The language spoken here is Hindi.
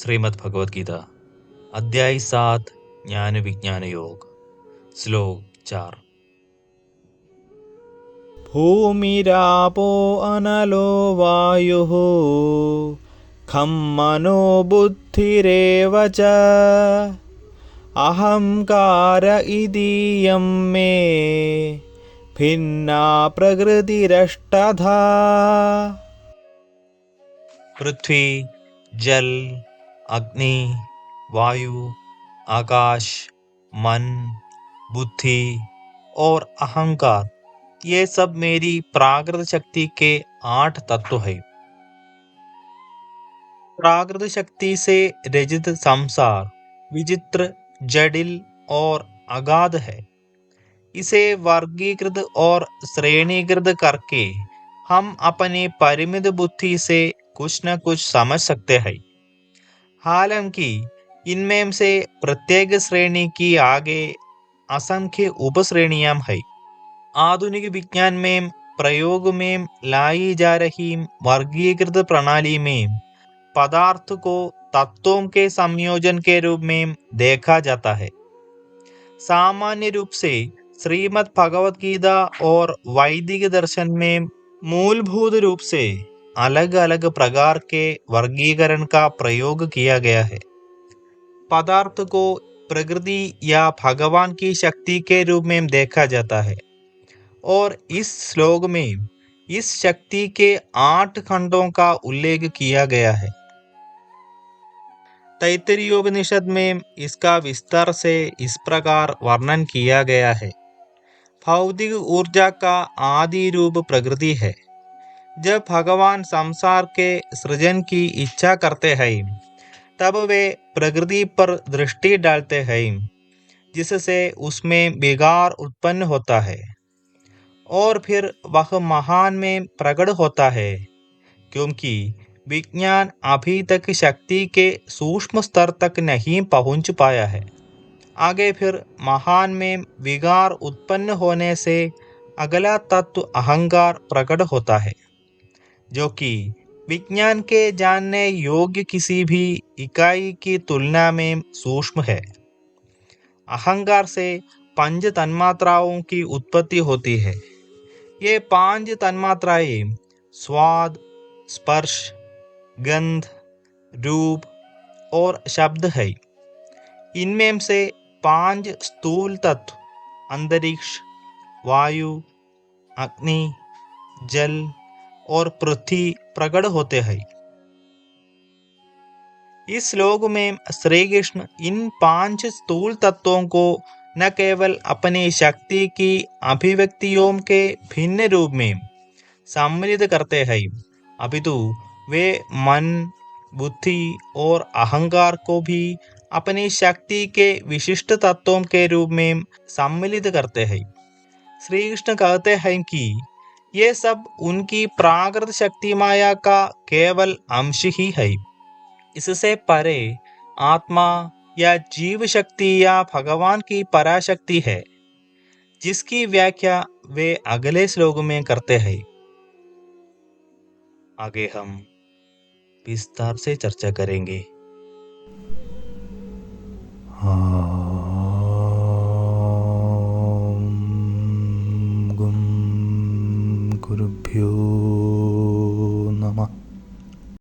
श्रीमद् भगवद गीता अध्याय 7 ज्ञान विज्ञान योग श्लोक 4। भूमिरापो अनलो वायुः खं मनो बुद्धिरेव च अहंकार इदीयं मे भिन्ना प्रकृतिरष्टधा। पृथ्वी, जल, अग्नि, वायु, आकाश, मन, बुद्धि और अहंकार ये सब मेरी प्राकृत शक्ति के 8 तत्व हैं। प्राकृत शक्ति से रचित संसार विचित्र, जटिल और अगाध है। इसे वर्गीकृत और श्रेणीकृत करके हम अपनी परिमित बुद्धि से कुछ न कुछ समझ सकते हैं। हालांकि इनमें से प्रत्येक श्रेणी की आगे असंख्य उपश्रेणियां हैं। आधुनिक विज्ञान में प्रयोग में लाई जा रही वर्गीकृत प्रणाली में पदार्थ को तत्वों के संयोजन के रूप में देखा जाता है। सामान्य रूप से श्रीमद् भगवद गीता और वैदिक दर्शन में मूलभूत रूप से अलग अलग प्रकार के वर्गीकरण का प्रयोग किया गया है। पदार्थ को प्रकृति या भगवान की शक्ति के रूप में देखा जाता है और इस श्लोक में इस शक्ति के 8 खंडों का उल्लेख किया गया है। तैत्तिरीयोपनिषद में इसका विस्तार से इस प्रकार वर्णन किया गया है। भौतिक ऊर्जा का आदि रूप प्रकृति है। जब भगवान संसार के सृजन की इच्छा करते हैं तब वे प्रकृति पर दृष्टि डालते हैं, जिससे उसमें बिगाड़ उत्पन्न होता है और फिर वह महान में प्रकट होता है। क्योंकि विज्ञान अभी तक शक्ति के सूक्ष्म स्तर तक नहीं पहुंच पाया है। आगे फिर महान में विकार उत्पन्न होने से अगला तत्व अहंकार प्रकट होता है, जो कि विज्ञान के जानने योग्य किसी भी इकाई की तुलना में सूक्ष्म है। अहंकार से 5 तन्मात्राओं की उत्पत्ति होती है। ये 5 तन्मात्राएं स्वाद, स्पर्श, गंध, रूप और शब्द है। इनमें से 5 स्थूल तत्व अंतरिक्ष, वायु, अग्नि, जल और पृथ्वी प्रकट होते हैं। इस श्लोक में श्री कृष्ण इन 5 स्थूल तत्वों को न केवल अपनी शक्ति की अभिव्यक्तियों के भिन्न रूप में सम्मिलित करते हैं, अपितु वे मन, बुद्धि और अहंकार को भी अपनी शक्ति के विशिष्ट तत्वों के रूप में सम्मिलित करते हैं। श्री कृष्ण कहते हैं कि ये सब उनकी प्राकृत शक्ति माया का केवल अंश ही है। इससे परे आत्मा या जीव शक्ति या भगवान की पराशक्ति है, जिसकी व्याख्या वे अगले श्लोक में करते हैं। आगे हम विस्तार से चर्चा करेंगे। गुरुभ्यो नमः।